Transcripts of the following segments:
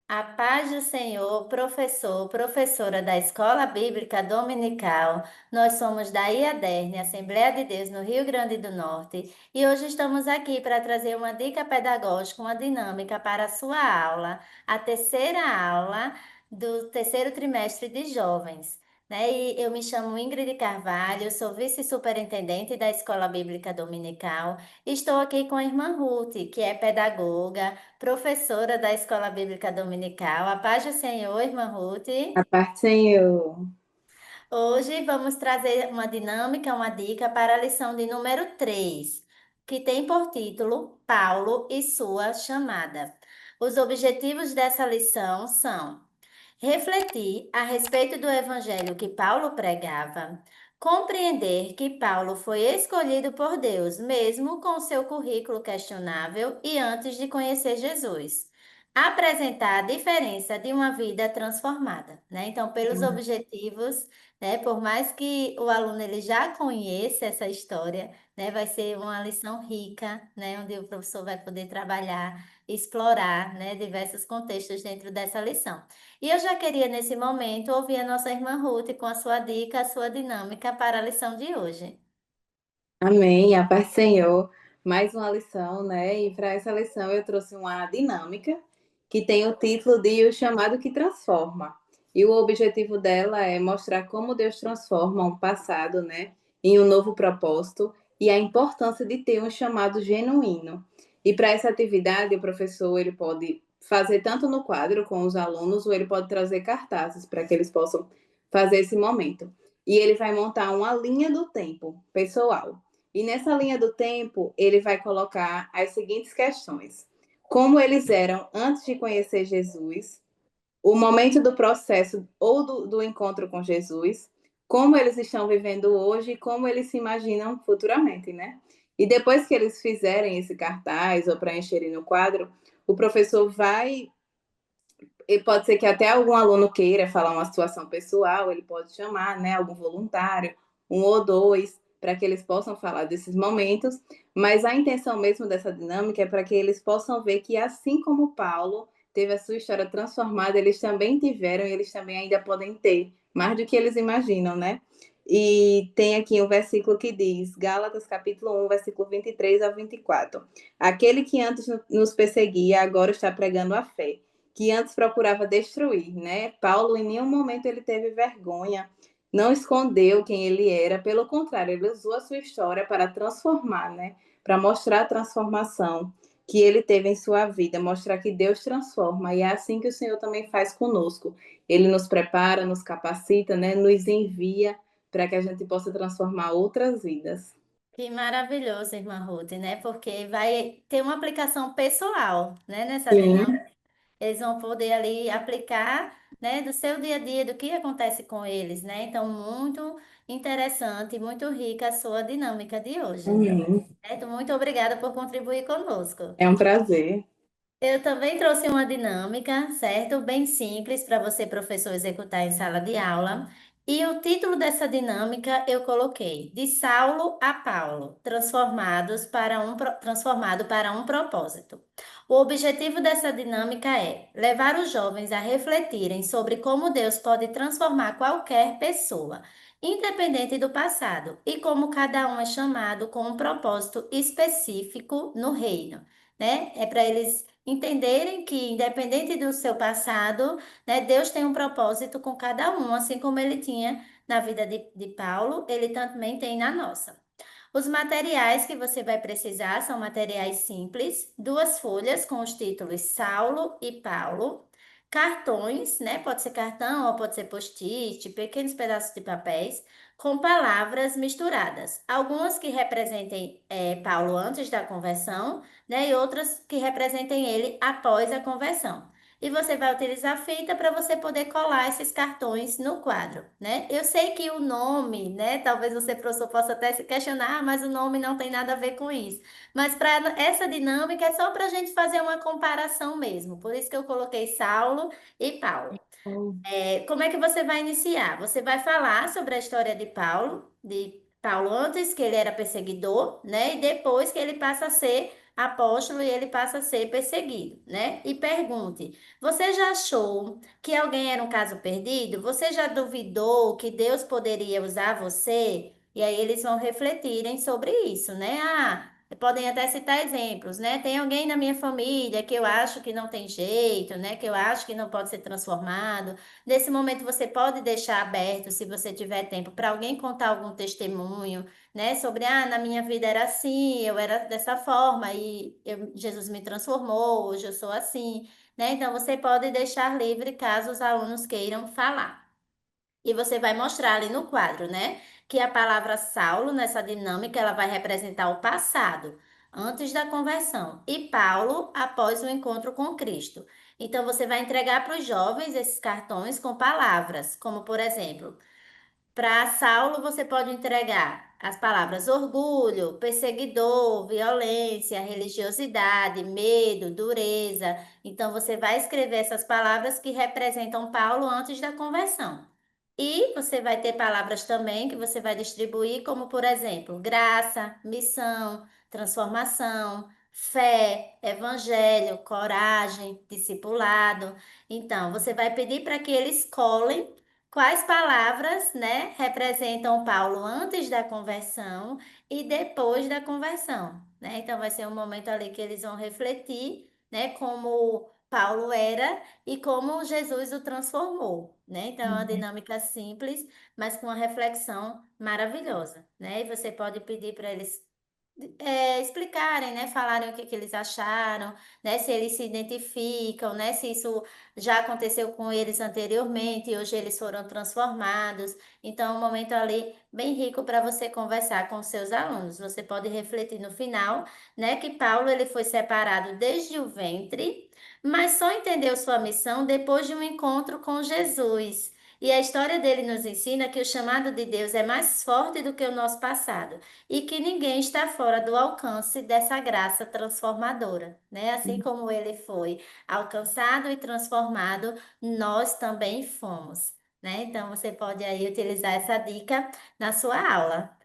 A paz do Senhor, professor, professora da Escola Bíblica Dominical. Nós somos da IADERN, Assembleia de Deus, no Rio Grande do Norte, e hoje estamos aqui para trazer uma dica pedagógica, uma dinâmica para a sua aula, a terceira aula do terceiro trimestre de jovens. Né? E eu me chamo Ingrid Carvalho, sou vice-superintendente da Escola Bíblica Dominical. Estou aqui com a irmã Ruth, que é pedagoga, professora da Escola Bíblica Dominical. A paz do Senhor, irmã Ruth. A parte Senhor. Hoje vamos trazer uma dinâmica, uma dica para a lição de número 3, que tem por título Paulo e sua chamada. Os objetivos dessa lição são refletir a respeito do evangelho que Paulo pregava, compreender que Paulo foi escolhido por Deus, mesmo com seu currículo questionável e antes de conhecer Jesus. Apresentar a diferença de uma vida transformada, né? Então, pelos objetivos, né, por mais que o aluno ele já conheça essa história, né, vai ser uma lição rica, né, onde o professor vai poder trabalhar, explorar, né, diversos contextos dentro dessa lição. E eu já queria, nesse momento, ouvir a nossa irmã Ruth com a sua dica, a sua dinâmica para a lição de hoje. Amém. A parte Senhor. Mais uma lição, né? E para essa lição eu trouxe uma dinâmica que tem o título de O Chamado que Transforma. E o objetivo dela é mostrar como Deus transforma um passado, né, em um novo propósito e a importância de ter um chamado genuíno. E para essa atividade, o professor ele pode fazer tanto no quadro com os alunos, ou ele pode trazer cartazes para que eles possam fazer esse momento. E ele vai montar uma linha do tempo pessoal. E nessa linha do tempo, ele vai colocar as seguintes questões: como eles eram antes de conhecer Jesus, o momento do processo ou do encontro com Jesus, como eles estão vivendo hoje e como eles se imaginam futuramente, né? E depois que eles fizerem esse cartaz ou preencherem no quadro, o professor vai. E pode ser que até algum aluno queira falar uma situação pessoal, ele pode chamar, né, algum voluntário, um ou dois, para que eles possam falar desses momentos, mas a intenção mesmo dessa dinâmica é para que eles possam ver que, assim como Paulo teve a sua história transformada, eles também tiveram e eles também ainda podem ter, mais do que eles imaginam, né? E tem aqui um versículo que diz, Gálatas capítulo 1, versículo 23 a 24. Aquele que antes nos perseguia, agora está pregando a fé, que antes procurava destruir, né? Paulo, em nenhum momento ele teve vergonha, não escondeu quem ele era, pelo contrário, ele usou a sua história para transformar, né? Para mostrar a transformação que ele teve em sua vida, mostrar que Deus transforma, e é assim que o Senhor também faz conosco. Ele nos prepara, nos capacita, né? Nos envia para que a gente possa transformar outras vidas. Que maravilhoso, irmã Ruth, né? Porque vai ter uma aplicação pessoal, né, nessa Sim, dinâmica. Eles vão poder ali aplicar, né, do seu dia a dia, do que acontece com eles, né? Então, muito interessante, muito rica a sua dinâmica de hoje. amém. Certo? Muito obrigada por contribuir conosco. É um prazer. Eu também trouxe uma dinâmica, certo? Bem simples para você, professor, executar em sala de aula. E o título dessa dinâmica eu coloquei: De Saulo a Paulo, transformado para um propósito. O objetivo dessa dinâmica é levar os jovens a refletirem sobre como Deus pode transformar qualquer pessoa, independente do passado, e como cada um é chamado com um propósito específico no reino, né? É para eles entenderem que, independente do seu passado, né, Deus tem um propósito com cada um, assim como ele tinha na vida de Paulo, ele também tem na nossa. Os materiais que você vai precisar são materiais simples, duas folhas com os títulos Saulo e Paulo, cartões, né? Pode ser cartão ou pode ser post-it, pequenos pedaços de papéis, com palavras misturadas. Algumas que representem Paulo antes da conversão, né? E outras que representem ele após a conversão. E você vai utilizar fita para você poder colar esses cartões no quadro, né? Eu sei que o nome, né? Talvez você, professor, possa até se questionar, mas o nome não tem nada a ver com isso. Mas para essa dinâmica é só para a gente fazer uma comparação mesmo. Por isso que eu coloquei Saulo e Paulo. Como é que você vai iniciar? Você vai falar sobre a história de Paulo antes que ele era perseguidor, né? E depois que ele passa a ser apóstolo e ele passa a ser perseguido, né? E pergunte: você já achou que alguém era um caso perdido? Você já duvidou que Deus poderia usar você? E aí eles vão refletirem sobre isso, né? Ah, podem até citar exemplos, né? Tem alguém na minha família que eu acho que não tem jeito, né? Que eu acho que não pode ser transformado. Nesse momento você pode deixar aberto, se você tiver tempo, para alguém contar algum testemunho, né? Sobre, ah, na minha vida era assim, eu era dessa forma e Jesus me transformou, hoje eu sou assim, né? Então você pode deixar livre caso os alunos queiram falar. E você vai mostrar ali no quadro, né? Que a palavra Saulo, nessa dinâmica, ela vai representar o passado, antes da conversão, e Paulo após o encontro com Cristo. Então, você vai entregar para os jovens esses cartões com palavras, como por exemplo, para Saulo, você pode entregar as palavras orgulho, perseguidor, violência, religiosidade, medo, dureza. Então, você vai escrever essas palavras que representam Paulo antes da conversão. E você vai ter palavras também que você vai distribuir, como, por exemplo, graça, missão, transformação, fé, evangelho, coragem, discipulado. Então, você vai pedir para que eles colhem quais palavras, né, representam Paulo antes da conversão e depois da conversão, né? Então vai ser um momento ali que eles vão refletir, né, como Paulo era e como Jesus o transformou, né? Então é uma Uhum. dinâmica simples, mas com uma reflexão maravilhosa, né? E você pode pedir para eles explicarem, né? Falarem o que eles acharam, né? Se eles se identificam, né? Se isso já aconteceu com eles anteriormente e hoje eles foram transformados. Então, é um momento ali bem rico para você conversar com os seus alunos. Você pode refletir no final, né? Que Paulo ele foi separado desde o ventre, mas só entendeu sua missão depois de um encontro com Jesus. E a história dele nos ensina que o chamado de Deus é mais forte do que o nosso passado e que ninguém está fora do alcance dessa graça transformadora, né? Assim como ele foi alcançado e transformado, nós também fomos, né? Então você pode aí utilizar essa dica na sua aula.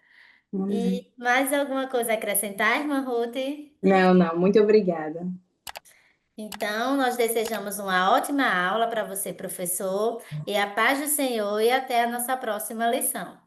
Uhum. E mais alguma coisa a acrescentar, irmã Ruth? Não, não, muito obrigada. Então, nós desejamos uma ótima aula para você, professor, e a paz do Senhor, e até a nossa próxima lição.